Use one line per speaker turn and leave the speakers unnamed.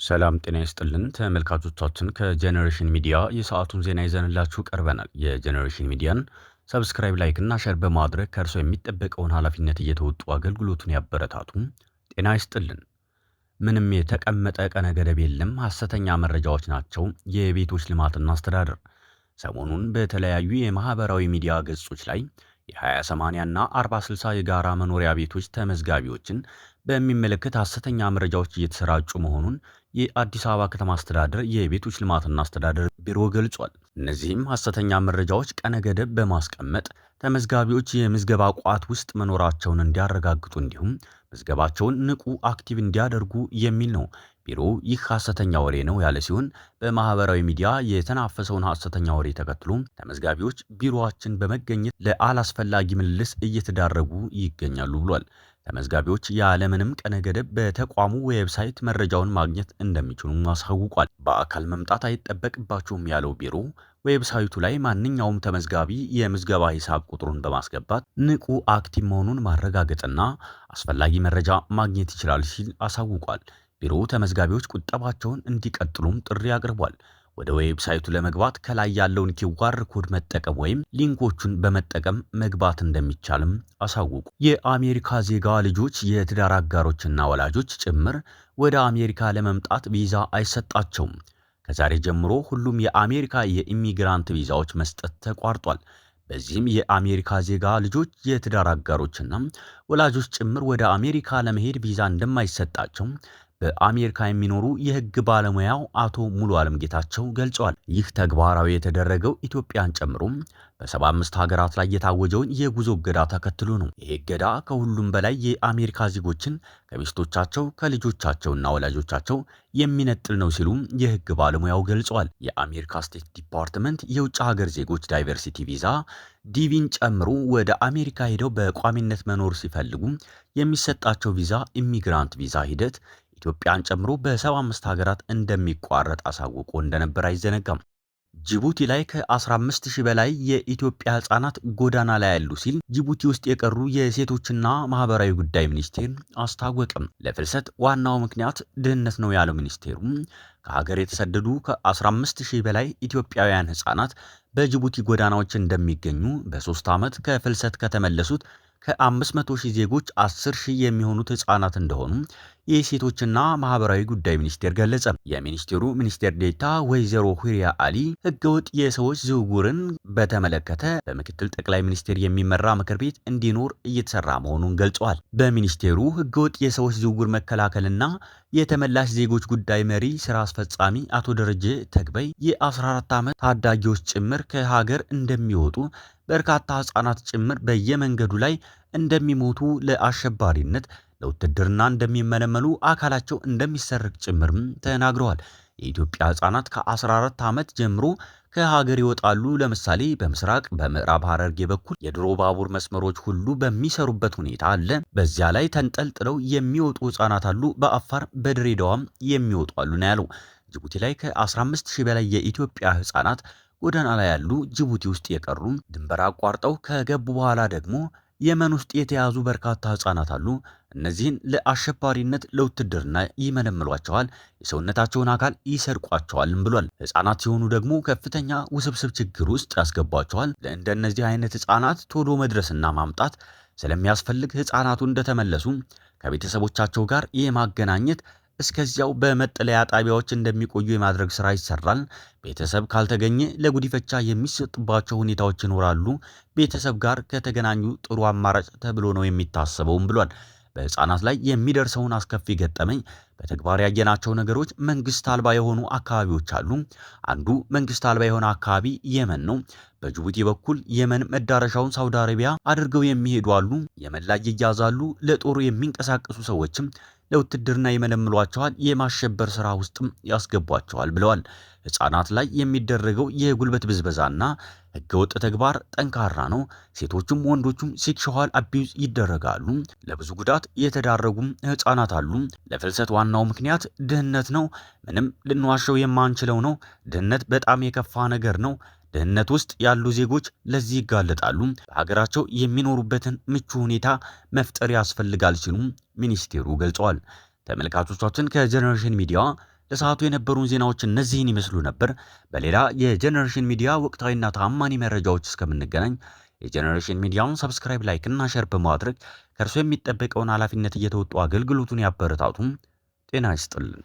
ሰላም ጤና ይስጥልን ተመልካቾቻችን ከጄኔሬሽን ሚዲያ የሰዓቱን ዜና ይዘንላችሁ ቀርበናል። የጄኔሬሽን ሚዲያን ሰብስክራይብ፣ ላይክ እና ሼር በማድረግ ከእርሶ የሚጠበቀውን ኃላፊነት እየተወጡ አገልግሎቱን ያበረታቱ። ጤና ይስጥልን። ምንም የተቀመጠ ቀነ ገደብ የለም፣ ሐሰተኛ መረጃዎች ናቸው የቤቶች ልማትና አስተዳደር። ሰሞኑን በተለያዩ የማህበራዊ ሚዲያ ገጾች ላይ የ20/80 እና 40/60 የጋራ መኖሪያ ቤቶች ተመዝጋቢዎችን በሚመለከት ሐሰተኛ መረጃዎች እየተሰራጩ መሆኑን የአዲስ አበባ ከተማ አስተዳደር የቤቶች ልማትና አስተዳደር ቢሮ ገልጿል። እነዚህም ሐሰተኛ መረጃዎች ቀነ ገደብ በማስቀመጥ ተመዝጋቢዎች የምዝገባ ቋት ውስጥ መኖራቸውን እንዲያረጋግጡ እንዲሁም ምዝገባቸውን ንቁ አክቲቭ እንዲያደርጉ የሚል ነው። ቢሮው ይህ ሐሰተኛ ወሬ ነው ያለ ሲሆን በማህበራዊ ሚዲያ የተናፈሰውን ሐሰተኛ ወሬ ተከትሎ ተመዝጋቢዎች ቢሮአችን በመገኘት ለአላስፈላጊ ምልልስ እየተዳረጉ ይገኛሉ ብሏል። ተመዝጋቢዎች ያለምንም ቀነ ገደብ በተቋሙ ዌብሳይት መረጃውን ማግኘት እንደሚችሉም አሳውቋል። በአካል መምጣት አይጠበቅባቸውም ያለው ቢሮ ዌብሳይቱ ላይ ማንኛውም ተመዝጋቢ የምዝገባ ሂሳብ ቁጥሩን በማስገባት ንቁ አክቲቭ መሆኑን ማረጋገጥና አስፈላጊ መረጃ ማግኘት ይችላል ሲል አሳውቋል። ቢሮው ተመዝጋቢዎች ቁጠባቸውን እንዲቀጥሉም ጥሪ አቅርቧል። ወደ ዌብሳይቱ ለመግባት ከላይ ያለውን ኪዋር ኮድ መጠቀም ወይም ሊንኮቹን በመጠቀም መግባት እንደሚቻልም አሳውቁ። የአሜሪካ ዜጋ ልጆች፣ የትዳር አጋሮችና ወላጆች ጭምር ወደ አሜሪካ ለመምጣት ቪዛ አይሰጣቸውም። ከዛሬ ጀምሮ ሁሉም የአሜሪካ የኢሚግራንት ቪዛዎች መስጠት ተቋርጧል። በዚህም የአሜሪካ ዜጋ ልጆች፣ የትዳር አጋሮችና ወላጆች ጭምር ወደ አሜሪካ ለመሄድ ቪዛ እንደማይሰጣቸው በአሜሪካ የሚኖሩ የሕግ ባለሙያው አቶ ሙሉ ዓለም ጌታቸው ገልጸዋል። ይህ ተግባራዊ የተደረገው ኢትዮጵያን ጨምሮ በ75 ሀገራት ላይ የታወጀውን የጉዞ እገዳ ተከትሎ ነው። ይህ እገዳ ከሁሉም በላይ የአሜሪካ ዜጎችን ከሚስቶቻቸው ከልጆቻቸውና ወላጆቻቸው የሚነጥል ነው ሲሉ የሕግ ባለሙያው ገልጸዋል። የአሜሪካ ስቴት ዲፓርትመንት የውጭ ሀገር ዜጎች ዳይቨርሲቲ ቪዛ ዲቪን ጨምሮ ወደ አሜሪካ ሄደው በቋሚነት መኖር ሲፈልጉ የሚሰጣቸው ቪዛ ኢሚግራንት ቪዛ ሂደት ኢትዮጵያን ጨምሮ በ75 ሀገራት እንደሚቋረጥ አሳውቆ እንደነበር አይዘነጋም። ጅቡቲ ላይ ከ15000 በላይ የኢትዮጵያ ህጻናት ጎዳና ላይ ያሉ ሲል ጅቡቲ ውስጥ የቀሩ የሴቶችና ማህበራዊ ጉዳይ ሚኒስቴር አስታወቀም። ለፍልሰት ዋናው ምክንያት ድህነት ነው ያለው ሚኒስቴሩ ከሀገር የተሰደዱ ከ15000 በላይ ኢትዮጵያውያን ህጻናት በጅቡቲ ጎዳናዎች እንደሚገኙ፣ በ3 ዓመት ከፍልሰት ከተመለሱት ከ500,000 ዜጎች 10,000 የሚሆኑት ህጻናት እንደሆኑ የሴቶችና ማህበራዊ ጉዳይ ሚኒስቴር ገለጸ። የሚኒስቴሩ ሚኒስቴር ዴኤታ ወይዘሮ ሁሪያ አሊ ህገወጥ የሰዎች ዝውውርን በተመለከተ በምክትል ጠቅላይ ሚኒስቴር የሚመራ ምክር ቤት እንዲኖር እየተሰራ መሆኑን ገልጸዋል። በሚኒስቴሩ ህገወጥ የሰዎች ዝውውር መከላከልና የተመላሽ ዜጎች ጉዳይ መሪ ስራ አስፈጻሚ አቶ ደረጀ ተግበይ የ14 ዓመት ታዳጊዎች ጭምር ከሀገር እንደሚወጡ፣ በርካታ ህጻናት ጭምር በየመንገዱ ላይ እንደሚሞቱ፣ ለአሸባሪነት ለውትድርና እንደሚመለመሉ፣ አካላቸው እንደሚሰረቅ ጭምርም ተናግረዋል። የኢትዮጵያ ህጻናት ከ14 ዓመት ጀምሮ ከሀገር ይወጣሉ። ለምሳሌ በምስራቅ በምዕራብ ሐረርጌ በኩል የድሮ ባቡር መስመሮች ሁሉ በሚሰሩበት ሁኔታ አለ። በዚያ ላይ ተንጠልጥለው የሚወጡ ህጻናት አሉ። በአፋር በድሬዳዋም የሚወጡ አሉ ነው ያለው። ጅቡቲ ላይ ከ15000 በላይ የኢትዮጵያ ህጻናት ጎዳና ላይ ያሉ፣ ጅቡቲ ውስጥ የቀሩ፣ ድንበር አቋርጠው ከገቡ በኋላ ደግሞ የመን ውስጥ የተያዙ በርካታ ህጻናት አሉ። እነዚህን ለአሸባሪነት ለውትድርና ይመለምሏቸዋል፣ የሰውነታቸውን አካል ይሰርቋቸዋልም ብሏል። ህጻናት ሲሆኑ ደግሞ ከፍተኛ ውስብስብ ችግር ውስጥ ያስገቧቸዋል። ለእንደነዚህ አይነት ህጻናት ቶሎ መድረስና ማምጣት ስለሚያስፈልግ ህጻናቱ እንደተመለሱ ከቤተሰቦቻቸው ጋር የማገናኘት እስከዚያው በመጠለያ ጣቢያዎች እንደሚቆዩ የማድረግ ስራ ይሰራል። ቤተሰብ ካልተገኘ ለጉዲፈቻ የሚሰጥባቸው ሁኔታዎች ይኖራሉ። ቤተሰብ ጋር ከተገናኙ ጥሩ አማራጭ ተብሎ ነው የሚታሰበውም ብሏል። በህፃናት ላይ የሚደርሰውን አስከፊ ገጠመኝ በተግባር ያየናቸው ነገሮች መንግስት አልባ የሆኑ አካባቢዎች አሉ። አንዱ መንግስት አልባ የሆነ አካባቢ የመን ነው። በጅቡቲ በኩል የመን መዳረሻውን ሳውዲ አረቢያ አድርገው የሚሄዱ አሉ። የመን ላይ ይያዛሉ። ለጦሩ የሚንቀሳቀሱ ሰዎችም ለውትድርና ይመለምሏቸዋል፣ የማሸበር ስራ ውስጥም ያስገቧቸዋል ብለዋል። ህፃናት ላይ የሚደረገው የጉልበት ብዝበዛና ህገወጥ ተግባር ጠንካራ ነው። ሴቶቹም ወንዶቹም ሴክሹዋል አቢዩዝ ይደረጋሉ። ለብዙ ጉዳት የተዳረጉም ህፃናት አሉ። ለፍልሰት ዋናው ምክንያት ድህነት ነው። ምንም ልንዋሸው የማንችለው ነው። ድህነት በጣም የከፋ ነገር ነው። ድህነት ውስጥ ያሉ ዜጎች ለዚህ ይጋለጣሉ። በሀገራቸው የሚኖሩበትን ምቹ ሁኔታ መፍጠር ያስፈልጋል ሲሉ ሚኒስቴሩ ገልጸዋል። ተመልካቾቻችን ከጄኔሬሽን ሚዲያ ለሰዓቱ የነበሩን ዜናዎች እነዚህን ይመስሉ ነበር። በሌላ የጄኔሬሽን ሚዲያ ወቅታዊና ታማኒ መረጃዎች እስከምንገናኝ የጄኔሬሽን ሚዲያውን ሰብስክራይብ፣ ላይክ እና ሼር በማድረግ ከእርሱ የሚጠበቀውን ኃላፊነት እየተወጡ አገልግሎቱን ያበረታቱም። ጤና ይስጥልን።